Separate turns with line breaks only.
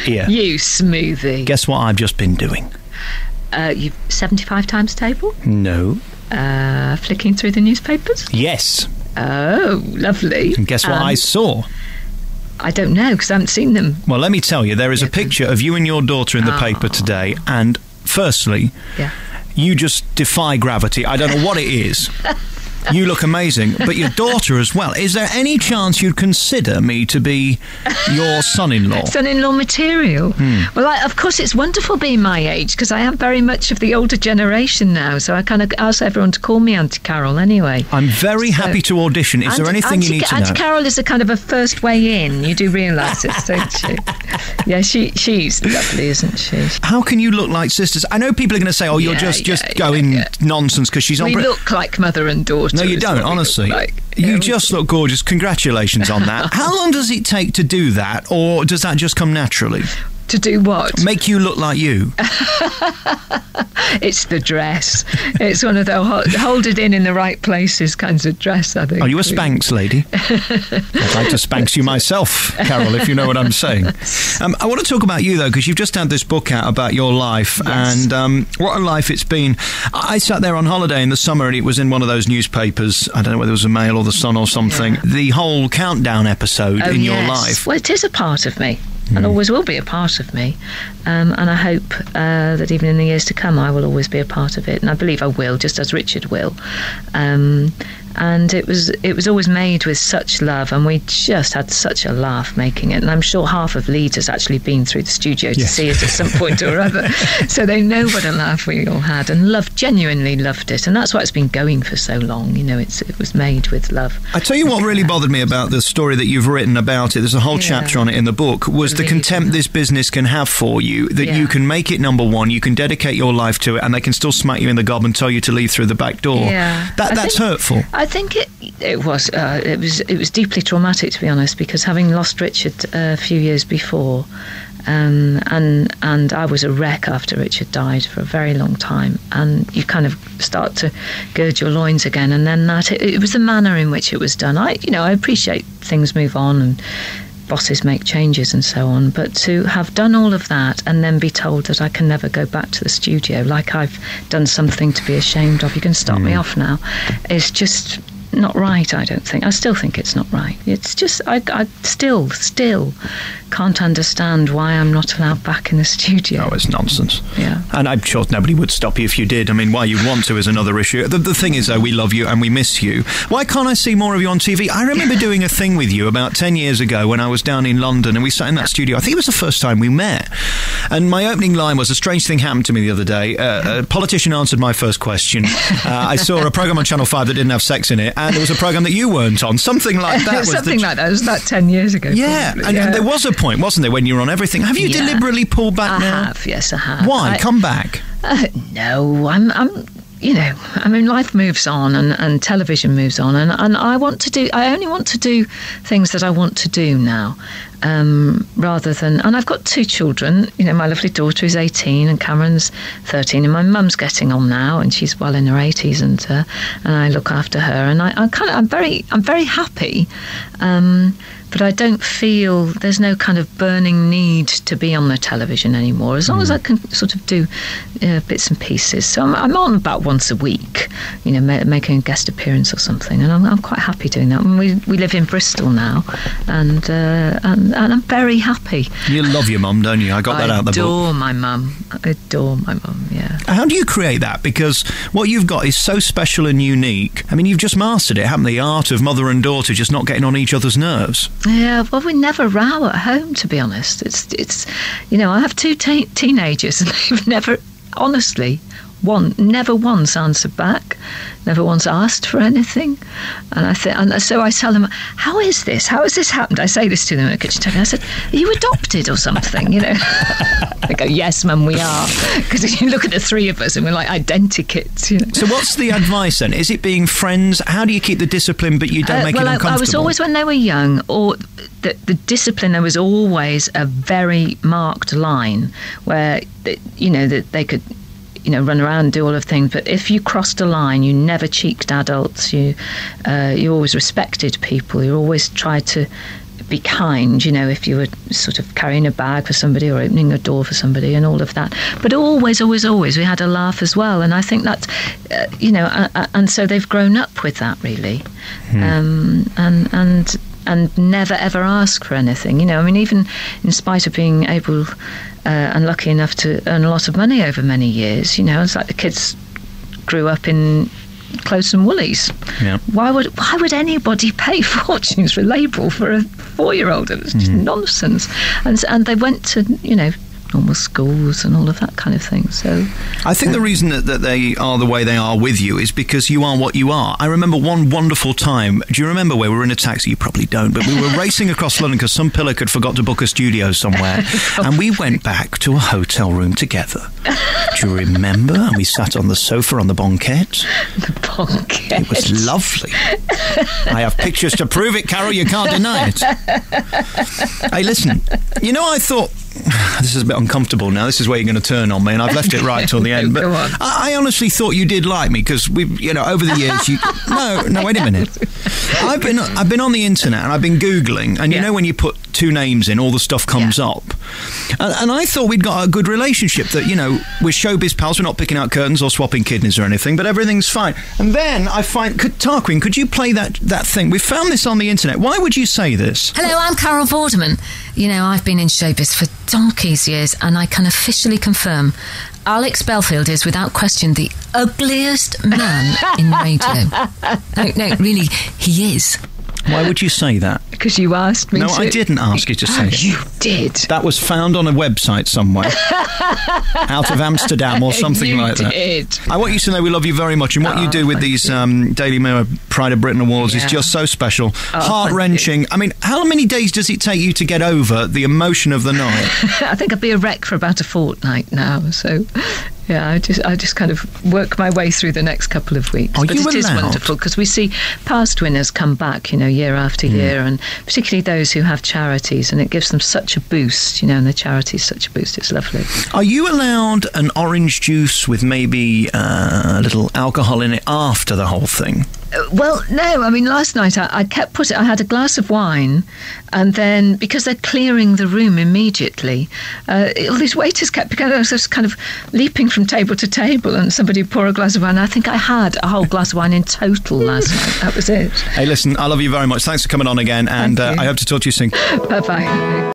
Here.
You smoothie.
Guess what I've just been doing?
You've 75 times table?
No.
Flicking through the newspapers?
Yes.
Oh, lovely.
And guess what I saw?
I don't know, because I haven't seen them.
Well, let me tell you, there is a picture of you and your daughter in the paper today, and firstly, you just defy gravity. I don't know what it is. You look amazing, but your daughter as well. Is there any chance you'd consider me to be your son-in-law?
Son-in-law material? Well, of course, it's wonderful being my age, because I am very much of the older generation now, so I kind of ask everyone to call me Auntie Carol anyway.
I'm very happy to audition. Is there anything you need to know?
Auntie Carol is a kind of a first way in. You do realise this, don't you? Yeah, she's lovely, isn't she?
How can you look like sisters? I know people are going to say, you're just going nonsense because she's on...
We look like mother and daughter.
No, you don't, honestly. You just look gorgeous. Congratulations on that. How long does it take to do that, or does that just come naturally?
To do what?
Make you look like you.
It's the dress. It's one of the hold it in the right places kinds of dress, I think.
Are you a Spanx lady? I'd like to Spanx you myself, Carol, if you know what I'm saying. I want to talk about you, though, because you've just had this book out about your life, and what a life it's been. I sat there on holiday in the summer, and it was in one of those newspapers, I don't know whether it was the Mail or the Sun or something, the whole countdown episode in your life.
Well, it is a part of me. And always will be a part of me, and I hope that even in the years to come I will always be a part of it, and I believe I will, just as Richard will. And it was always made with such love, and we just had such a laugh making it, and I'm sure half of Leeds has actually been through the studio to see it at some point or other, so they know what a laugh we all had, and genuinely loved it, and that's why it's been going for so long. It was made with love.
I tell you what really bothered me about the story that you've written about it, there's a whole chapter on it in the book, was the contempt this business can have for you, that you can make it number one, you can dedicate your life to it, and they can still smack you in the gob and tell you to leave through the back door. That's hurtful.
I think it was deeply traumatic, to be honest, because having lost Richard a few years before, and I was a wreck after Richard died for a very long time, and you kind of start to gird your loins again, and then it was the manner in which it was done. I appreciate things move on and bosses make changes and so on, but to have done all of that and then be told that I can never go back to the studio, like I've done something to be ashamed of, you can stop me off now, is just not right, I don't think. I still think it's not right. It's just, I still can't understand why I'm not allowed back in the studio.
Oh, it's nonsense.
Yeah.
And I'm sure nobody would stop you if you did. I mean, why you want to is another issue. The thing is, though, we love you and we miss you. Why can't I see more of you on TV? I remember doing a thing with you about 10 years ago when I was down in London, and we sat in that studio. I think it was the first time we met. And my opening line was, a strange thing happened to me the other day. A politician answered my first question. I saw a programme on Channel 5 that didn't have sex in it, and there was a programme that you weren't on. Something like that.
Like that. It was about 10 years ago.
Yeah, and there was a point, wasn't there, when you were on everything? Have you deliberately pulled back now?
I have, yes, I have.
Why? Come back.
No, I mean, life moves on and television moves on, and I only want to do things that I want to do now, rather than, and I've got 2 children, my lovely daughter is 18 and Cameron's 13, and my mum's getting on now and she's well in her 80s, and I look after her, and I'm very happy, but I don't feel there's no kind of burning need to be on the television anymore, as long as I can sort of do bits and pieces. So I'm on about once a week, making a guest appearance or something, and I'm quite happy doing that. And we live in Bristol now, and I'm very happy.
You love your mum, don't you? I got that out of the book.
I adore my mum, yeah.
How do you create that? Because what you've got is so special and unique. I mean, you've just mastered it, haven't you? The art of mother and daughter just not getting on each other's nerves.
Yeah, well, we never row at home, to be honest. It's I have 2 teenagers, and they've never, honestly, never once answered back, never once asked for anything. And so I tell them, how is this? How has this happened? I say this to them at the kitchen table. I said, are you adopted or something? They go, yes, Mum, we are. Because you look at the 3 of us and we're like identikits.
So what's the advice then? Is it being friends? How do you keep the discipline but you don't make it uncomfortable?
I was always, when they were young, or the discipline, there was always a very marked line where, that they could run around and do all of things, but if you crossed a line, you never cheeked adults, you always respected people, you always tried to be kind, if you were sort of carrying a bag for somebody or opening a door for somebody and all of that. But always, we had a laugh as well. And I think that's, and so they've grown up with that, really. And never ever ask for anything, even in spite of being able and lucky enough to earn a lot of money over many years, it's like the kids grew up in Clothes and Woolies. Yeah. Why would anybody pay fortunes for a label for a 4-year-old? It was just nonsense. And they went to, normal schools and all of that kind of thing. So
I think the reason that they are the way they are with you is because you are what you are. I remember one wonderful time. Do you remember where we were in a taxi? You probably don't, but we were racing across London because some pillock had forgot to book a studio somewhere, and we went back to a hotel room together. Do you remember? And we sat on the sofa on the banquette.
The banquette.
It was lovely. I have pictures to prove it, Carol. You can't deny it. Hey, listen. I thought, this is a bit uncomfortable now. This is where you're going to turn on me, and I've left it right till the end. But I honestly thought you did like me because we, over the years, No, wait a minute. I've been on the internet and I've been Googling, and when you put two names in, all the stuff comes up. And I thought we'd got a good relationship. That we're showbiz pals. We're not picking out curtains or swapping kidneys or anything, but everything's fine. And then I find, Tarquin, could you play that thing? We found this on the internet. Why would you say this?
Hello, I'm Carol Vorderman. I've been in showbiz for donkey's years, and I can officially confirm Alex Belfield is, without question, the ugliest man in radio. No, really, he is.
Why would you say that?
Because you asked me to.
No, I didn't ask you to say it.
You did.
That was found on a website somewhere. Out of Amsterdam or something like that.
You did.
I want you to know we love you very much, and what you do with these Daily Mirror Pride of Britain Awards is just so special. Heart-wrenching. I mean, how many days does it take you to get over the emotion of the night?
I think I'll be a wreck for about a fortnight now, so... Yeah, I just kind of work my way through the next couple of weeks.
But it
is wonderful because we see past winners come back, year after year, and particularly those who have charities, and it gives them such a boost, and the charity's such a boost. It's lovely. Are
you allowed an orange juice with maybe a little alcohol in it after the whole thing?
Well, no. I mean, last night I had a glass of wine, and then because they're clearing the room immediately, all these waiters kept kind of leaping from table to table, and somebody would pour a glass of wine. I think I had a whole glass of wine in total last night. That was it.
Hey, listen, I love you very much. Thanks for coming on again, and I hope to talk to you soon.
Bye-bye.